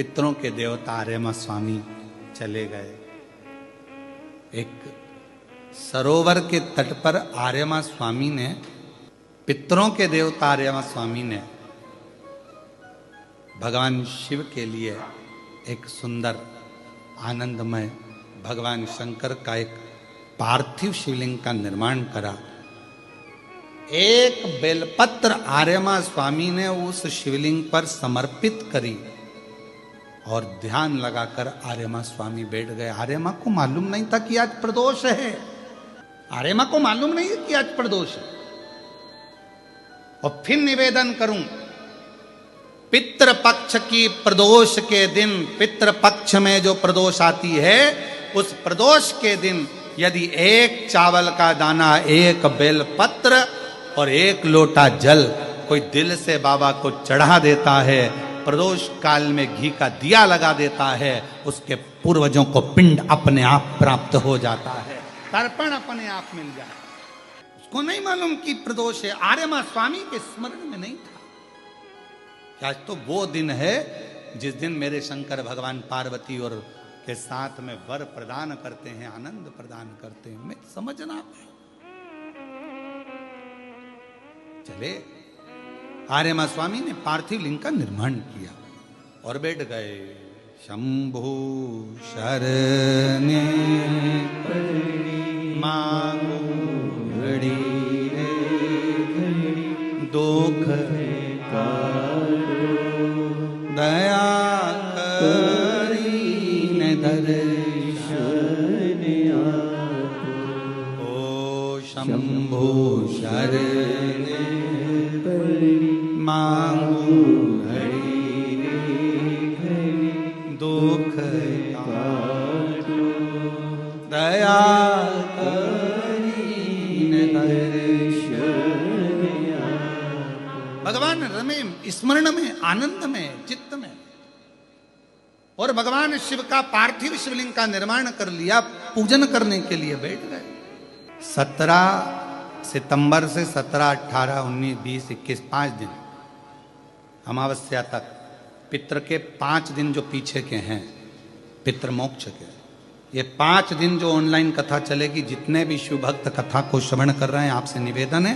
पितरों के देवता आर्यमा स्वामी चले गए। एक सरोवर के तट पर आर्यमा स्वामी ने, पितरों के देवता आर्यमा स्वामी ने भगवान शिव के लिए एक सुंदर आनंदमय भगवान शंकर का एक पार्थिव शिवलिंग का निर्माण करा। एक बेलपत्र आर्यमा स्वामी ने उस शिवलिंग पर समर्पित करी और ध्यान लगाकर आर्यमा स्वामी बैठ गए। आर्यमा को मालूम नहीं था कि आज प्रदोष है। आर्यमा को मालूम नहीं है कि आज प्रदोष है। और फिर निवेदन करूं, पितृपक्ष की प्रदोष के दिन, पितृपक्ष में जो प्रदोष आती है, उस प्रदोष के दिन यदि एक चावल का दाना, एक बेलपत्र और एक लोटा जल कोई दिल से बाबा को चढ़ा देता है, प्रदोष काल में घी का दिया लगा देता है, उसके पूर्वजों को पिंड अपने आप प्राप्त हो जाता है, तर्पण अपने आप मिल जाता है। उसको नहीं मालूम कि प्रदोष है। आर्यमा स्वामी के स्मरण में नहीं था। आज तो वो दिन है जिस दिन मेरे शंकर भगवान पार्वती और के साथ में वर प्रदान करते हैं, आनंद प्रदान करते हैं। मैं समझना चले, आर्यमा स्वामी ने पार्थिव लिंग का निर्माण किया और बैठ गए। शंभु शरणे मांगो घड़ी दुख दया करीने दर्शन ओ शंभु शरणे मांगू घड़ी दुख दया करीने दर्शन। भगवान रमे स्मरण में, आनंद में, चित्त में। और भगवान शिव का पार्थिव शिवलिंग का निर्माण कर लिया, पूजन करने के लिए बैठ गए। 17 सितंबर से 17, 18, 19, 20, 21 5 दिन अमावस्या तक, पितृ के 5 दिन जो पीछे के हैं, पितृ मोक्ष के, ये 5 दिन जो ऑनलाइन कथा चलेगी, जितने भी शिव भक्त कथा को श्रवण कर रहे हैं, आपसे निवेदन है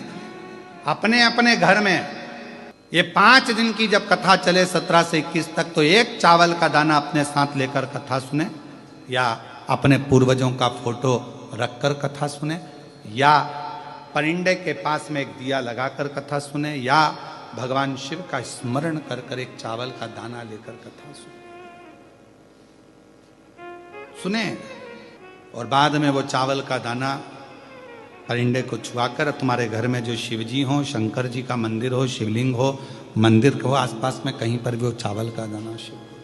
अपने अपने घर में ये 5 दिन की जब कथा चले 17 से 21 तक, तो एक चावल का दाना अपने साथ लेकर कथा सुने, या अपने पूर्वजों का फोटो रखकर कथा सुने, या परिंदे के पास में एक दिया लगाकर कथा सुने, या भगवान शिव का स्मरण कर कर एक चावल का दाना लेकर कथा सुने। और बाद में वो चावल का दाना परिंदे को छुआकर तुम्हारे घर में जो शिवजी हो, शंकर जी का मंदिर हो, शिवलिंग हो, मंदिर को आसपास में कहीं पर भी वो चावल का दाना शिव को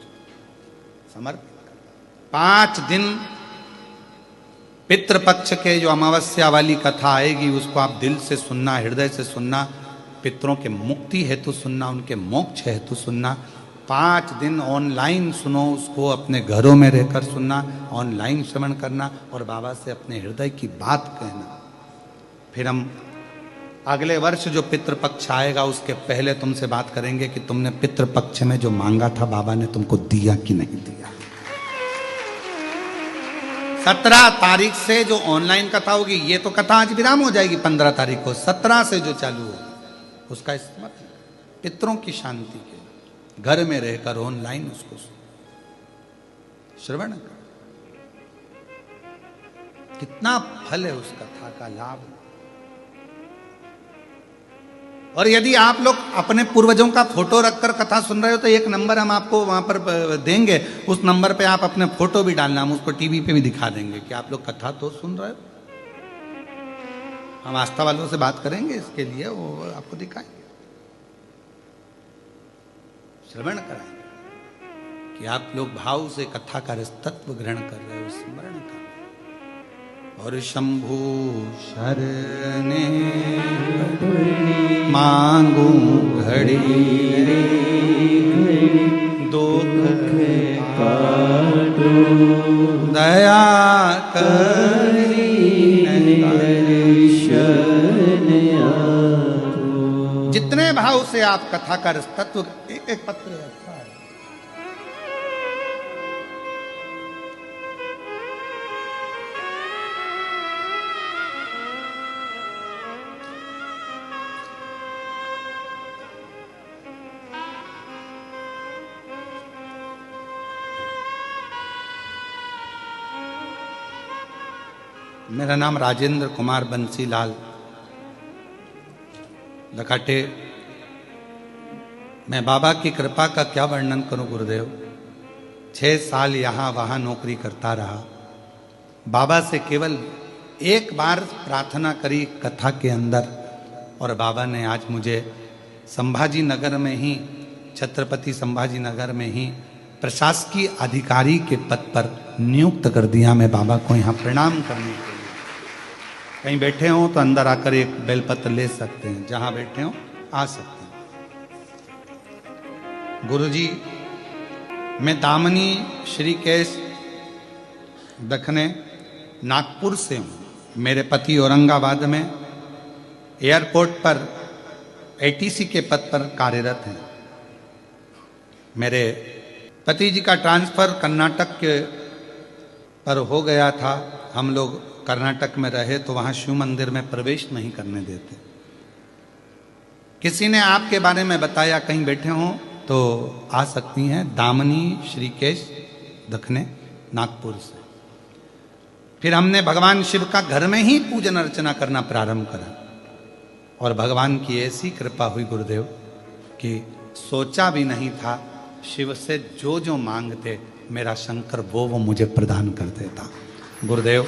समर्पित कर। 5 दिन पितृपक्ष के जो अमावस्या वाली कथा आएगी, उसको आप दिल से सुनना, हृदय से सुनना, पितरों के मुक्ति हेतु सुनना, उनके मोक्ष हेतु सुनना। 5 दिन ऑनलाइन सुनो, उसको अपने घरों में रहकर सुनना, ऑनलाइन श्रवण करना और बाबा से अपने हृदय की बात कहना। फिर हम अगले वर्ष जो पितृपक्ष आएगा, उसके पहले तुमसे बात करेंगे कि तुमने पितृपक्ष में जो मांगा था, बाबा ने तुमको दिया कि नहीं दिया। 17 तारीख से जो ऑनलाइन कथा होगी, ये तो कथा आज विराम हो जाएगी 15 तारीख को, 17 से जो चालू हो उसका स्मरण, पितरों की शांति के घर में रहकर ऑनलाइन उसको श्रवण कर। कितना फल है उस कथा का, लाभ। और यदि आप लोग अपने पूर्वजों का फोटो रखकर कथा सुन रहे हो, तो एक नंबर हम आपको वहां पर देंगे, उस नंबर पे आप अपने फोटो भी डालना, हम उसको टीवी पे भी दिखा देंगे कि आप लोग कथा तो सुन रहे हो। हम आस्था वालों से बात करेंगे इसके लिए, वो आपको दिखाएंगे, श्रवण कराएंगे कि आप लोग भाव से कथा का तत्व ग्रहण कर रहे हो, स्मरण कर। और शंभु शरणे मांगू घड़ी दुख काटो दया करी जितने भाव से आप कथा का तत्व, एक पत्र अच्छा है, मेरा नाम राजेंद्र कुमार बंसीलाल लखाटे। मैं बाबा की कृपा का क्या वर्णन करूं गुरुदेव। 6 साल यहाँ वहाँ नौकरी करता रहा। बाबा से केवल एक बार प्रार्थना करी कथा के अंदर, और बाबा ने आज मुझे संभाजी नगर में ही, छत्रपति संभाजी नगर में ही प्रशासकीय अधिकारी के पद पर नियुक्त कर दिया। मैं बाबा को यहाँ प्रणाम करने के लिए, कहीं बैठे हो तो अंदर आकर एक बेलपत्र ले सकते हैं, जहां बैठे हो आ सकते हैं। गुरुजी, मैं दामनी श्रीकेश दखने नागपुर से हूँ। मेरे पति औरंगाबाद में एयरपोर्ट पर एटीसी के पद पर कार्यरत हैं। मेरे पति जी का ट्रांसफर कर्नाटक के पर हो गया था। हम लोग कर्नाटक में रहे तो वहाँ शिव मंदिर में प्रवेश नहीं करने देते। किसी ने आपके बारे में बताया, कहीं बैठे हों तो आ सकती हैं, दामनी श्रीकेश दखने नागपुर से। फिर हमने भगवान शिव का घर में ही पूजन अर्चना करना प्रारंभ करा, और भगवान की ऐसी कृपा हुई गुरुदेव कि सोचा भी नहीं था, शिव से जो जो मांगते मेरा शंकर वो मुझे प्रदान कर देता। गुरुदेव,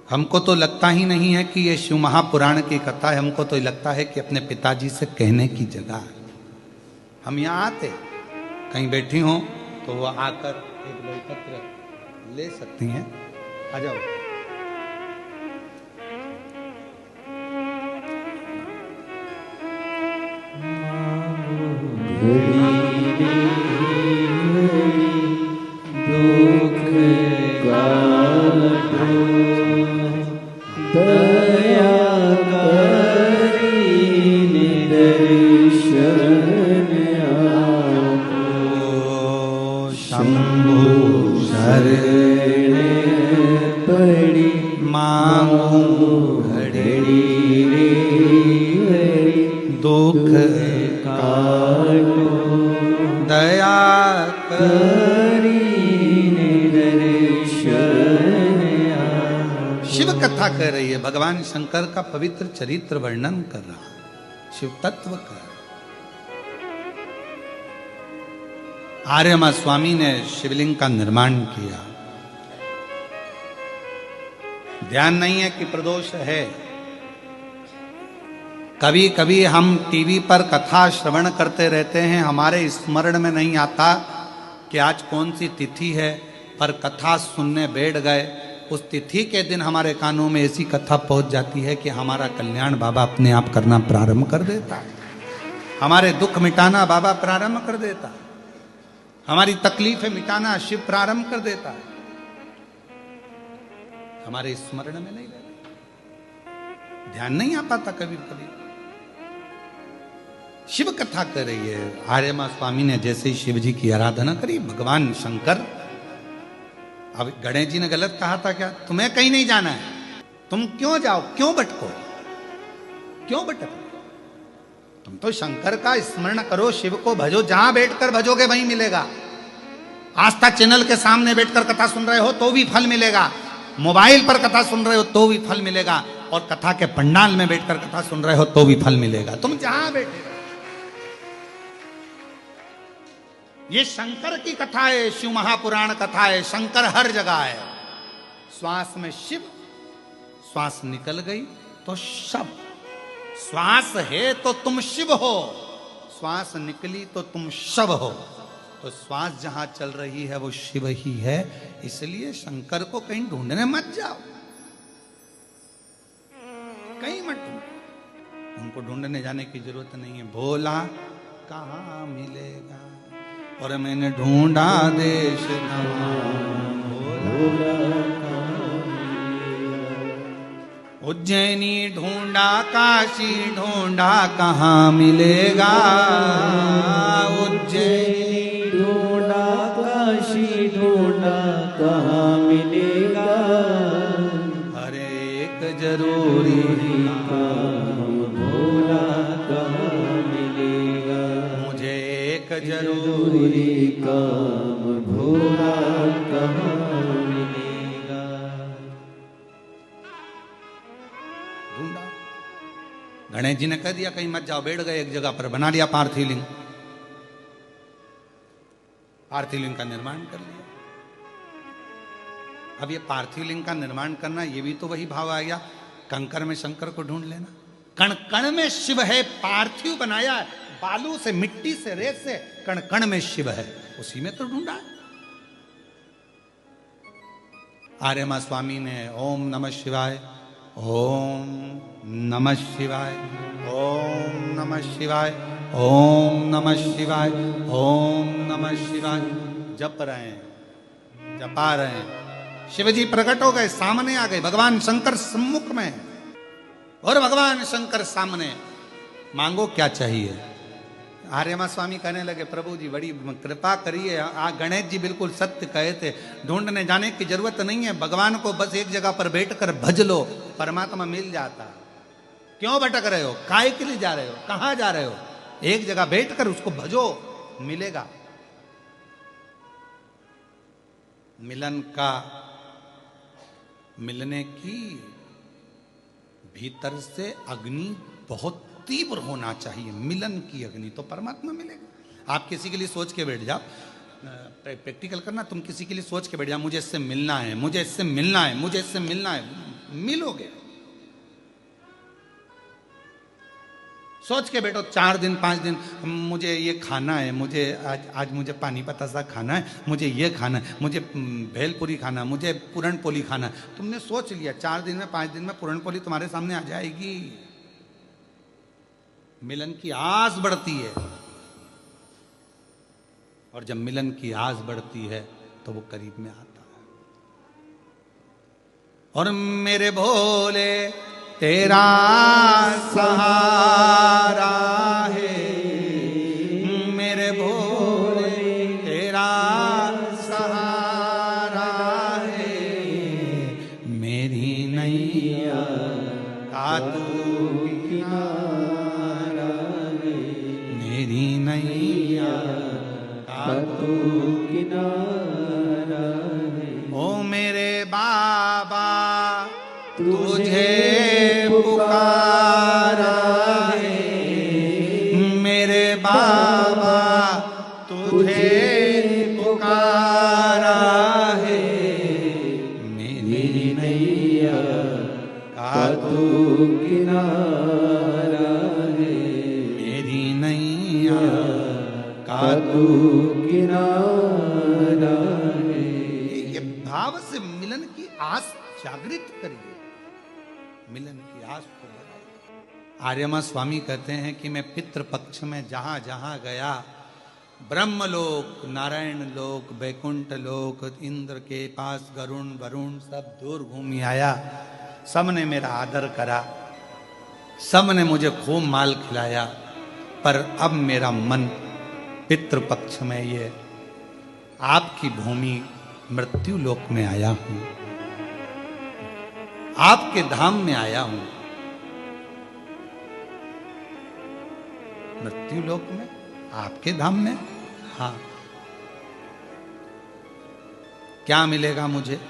हमको तो लगता ही नहीं है कि ये शिव महापुराण की कथा है। हमको तो लगता है कि अपने पिताजी से कहने की जगह है। हम यहाँ आते, कहीं बैठी हों तो वो आकर एक बेलपत्र ले सकती हैं। आ जाओ। दया करी दर्शन आपको, शंभु शरण पड़ी मांगू घड़ी दुख काटो, दया करी दर्शन। शिव कथा कह रही है, भगवान शंकर का पवित्र चरित्र वर्णन कर रहा है, शिव तत्व का। आर्यमा स्वामी ने शिवलिंग का निर्माण किया। ध्यान नहीं है कि प्रदोष है। कभी कभी हम टीवी पर कथा श्रवण करते रहते हैं, हमारे स्मरण में नहीं आता कि आज कौन सी तिथि है, पर कथा सुनने बैठ गए। उस तिथि के दिन हमारे कानों में ऐसी कथा पहुंच जाती है कि हमारा कल्याण बाबा अपने आप करना प्रारंभ कर देता है। हमारे दुख मिटाना बाबा प्रारंभ कर देता है। हमारी तकलीफें मिटाना शिव प्रारंभ कर देता है। हमारे स्मरण में नहीं रहता, ध्यान नहीं आ पाता कभी कभी। शिव कथा कर रही है। आर्यमा स्वामी ने जैसे ही शिव जी की आराधना करी, भगवान शंकर, अब गणेश जी ने गलत कहा था क्या? तुम्हें कहीं नहीं जाना है, तुम क्यों जाओ, क्यों भटको, क्यों भटको? तुम तो शंकर का स्मरण करो, शिव को भजो। जहां बैठकर भजोगे वहीं मिलेगा। आस्था चैनल के सामने बैठकर कथा सुन रहे हो तो भी फल मिलेगा, मोबाइल पर कथा सुन रहे हो तो भी फल मिलेगा, और कथा के पंडाल में बैठकर कथा सुन रहे हो तो भी फल मिलेगा। तुम जहां बैठे, ये शंकर की कथा है, शिव महापुराण कथा है। शंकर हर जगह है। श्वास में शिव, श्वास निकल गई तो शव। श्वास है तो तुम शिव हो, श्वास निकली तो तुम शव हो। तो श्वास जहां चल रही है वो शिव ही है। इसलिए शंकर को कहीं ढूंढने मत जाओ, कहीं मत ढूंढो, उनको ढूंढने जाने की जरूरत नहीं है। भोला कहाँ मिलेगा, और मैंने ढूंढा देश भोला। उज्जैनी ढूंढा, काशी ढूंढा, कहाँ मिलेगा। उज्जैनी ढूंढा, काशी ढूंढा, कहाँ मिलेगा। हर एक जरूरी काम भोला कहाँ मिलेगा। मुझे एक जरूरी जरूरी काम भोला गणेश जी ने कह दिया कहीं मत जाओ, बैठ गए एक जगह पर, बना लिया पार्थिव लिंग, पार्थिव लिंग का निर्माण कर लिया। अब ये पार्थिव लिंग का निर्माण करना, ये भी तो वही भाव आ गया, कंकर में शंकर को ढूंढ लेना। कण कण में शिव है, पार्थिव बनाया है, बालू से, मिट्टी से, रेत से, कण कण में शिव है, उसी में तो ढूंढा है। आर्यमा स्वामी ने ओम नमः शिवाय, ओम नमः शिवाय, ओम नमः शिवाय, ओम नमः शिवाय, ओम नमः शिवाय जप रहे हैं, जपा रहे हैं। शिवजी प्रकट हो गए, सामने आ गए, भगवान शंकर सम्मुख में, और भगवान शंकर सामने, मांगो क्या चाहिए। आर्यमा स्वामी कहने लगे प्रभु जी बड़ी कृपा करिए, गणेश जी बिल्कुल सत्य कहे थे, ढूंढने जाने की जरूरत नहीं है, भगवान को बस एक जगह पर बैठकर भज लो, परमात्मा मिल जाता। क्यों भटक रहे हो, काय के लिए जा रहे हो, कहां जा रहे हो, एक जगह बैठकर उसको भजो, मिलेगा। मिलन का, मिलने की भीतर से अग्नि बहुत तीव्र होना चाहिए, मिलन की अग्नि, तो परमात्मा मिलेगा। आप किसी के लिए सोच के बैठ जाओ, प्रैक्टिकल करना, तुम किसी के लिए सोच के बैठ जाओ, मुझे इससे मिलना है, मुझे इससे मिलना है, मुझे इससे मिलना है, मिलोगे। सोच के बैठो 4 दिन 5 दिन, मुझे ये खाना है, मुझे आज मुझे पानी पतासा खाना है, मुझे ये खाना है, मुझे भेलपुरी खाना, मुझे पूरनपोली खाना है। तुमने सोच लिया, 4 दिन में 5 दिन में पूरनपोली तुम्हारे सामने आ जाएगी। मिलन की आस बढ़ती है, और जब मिलन की आस बढ़ती है तो वो करीब में आता है। और मेरे भोले तेरा सहारा है, मेरे भोले तेरा सहारा है, मेरी नैया का तू किनारा है, मेरी नैया का तू किनारा है। ओ मेरे बाबा तुझे पुकारा है, मेरे बाबा तुझे पुकारा है, मेरी नैया का तू किनारा है, मेरी नैया का तू किनारा है। ये भाव से मिलन की आस जागृत करिए, मिलन की आस को लगाइए। आर्यमा स्वामी कहते हैं कि मैं पितृ पक्ष में जहां जहां गया, ब्रह्मलोक, नारायण लोक, वैकुंठ लोक, इंद्र के पास गरुण वरुण सब दूर घूमी आया, सबने मेरा आदर करा, सबने मुझे खूब माल खिलाया, पर अब मेरा मन पितृपक्ष में ये आपकी भूमि मृत्यु लोक में आया हूं, आपके धाम में आया हूं। मृत्यु लोक में, आपके धाम में, हाँ। क्या मिलेगा मुझे?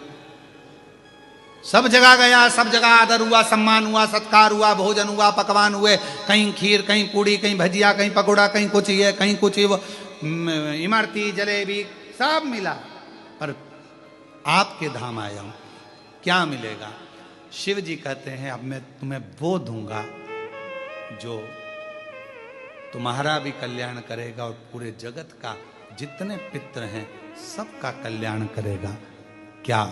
सब जगह गया, सब जगह आदर हुआ, सम्मान हुआ, सत्कार हुआ, भोजन हुआ, पकवान हुए, कहीं खीर, कहीं पूड़ी, कहीं भजिया, कहीं पकोड़ा, कहीं कुछ ये, कहीं कुछ वो, इमरती, जलेबी, सब मिला, पर आपके धाम आया हूं, क्या मिलेगा? शिव जी कहते हैं अब मैं तुम्हें वो दूंगा जो तुम्हारा भी कल्याण करेगा और पूरे जगत का, जितने पितृ हैं सबका कल्याण करेगा। क्या?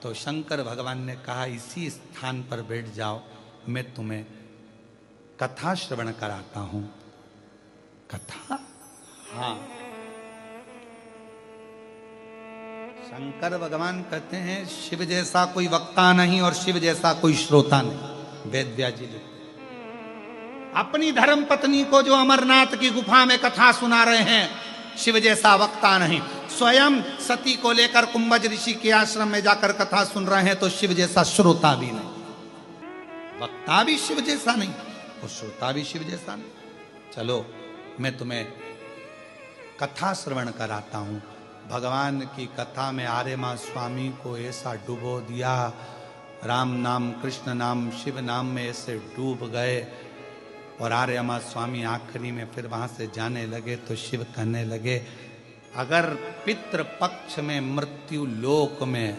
तो शंकर भगवान ने कहा इसी स्थान पर बैठ जाओ, मैं तुम्हें कथा श्रवण कराता हूं। कथा? हाँ। शंकर भगवान कहते हैं शिव जैसा कोई वक्ता नहीं और शिव जैसा कोई श्रोता नहीं। वेद व्यास जी लिखते अपनी धर्म पत्नी को जो अमरनाथ की गुफा में कथा सुना रहे हैं, शिव जैसा वक्ता नहीं। स्वयं सती को लेकर कुंभज ऋषि के आश्रम में जाकर कथा सुन रहे हैं तो शिव जैसा श्रोता भी नहीं। वक्ता भी शिव जैसा नहीं और श्रोता भी शिव जैसा नहीं। चलो मैं तुम्हें कथा श्रवण कराता हूं। भगवान की कथा में आर्यमा स्वामी को ऐसा डुबो दिया, राम नाम, कृष्ण नाम, शिव नाम में ऐसे डूब गए और आर्यमा स्वामी आखिरी में फिर वहां से जाने लगे तो शिव कहने लगे, अगर पितृ पक्ष में मृत्यु लोक में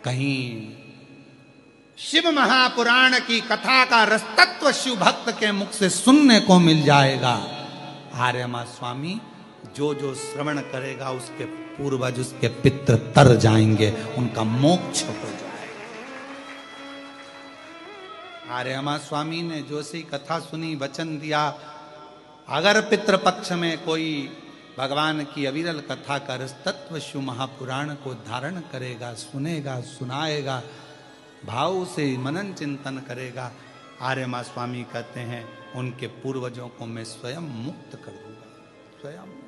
कहीं शिव महापुराण की कथा का रसतत्व शिव भक्त के मुख से सुनने को मिल जाएगा, आर्यमा स्वामी जो जो श्रवण करेगा उसके पूर्वज उसके पितृ तर जाएंगे, उनका मोक्ष हो जाएगा। आर्यमा स्वामी ने जो सी कथा सुनी, वचन दिया, अगर पितृपक्ष में कोई भगवान की अविरल कथा का रसतत्व शिव महापुराण को धारण करेगा, सुनेगा, सुनाएगा, भाव से मनन चिंतन करेगा, आर्यमा स्वामी कहते हैं उनके पूर्वजों को मैं स्वयं मुक्त कर दूंगा, स्वयं।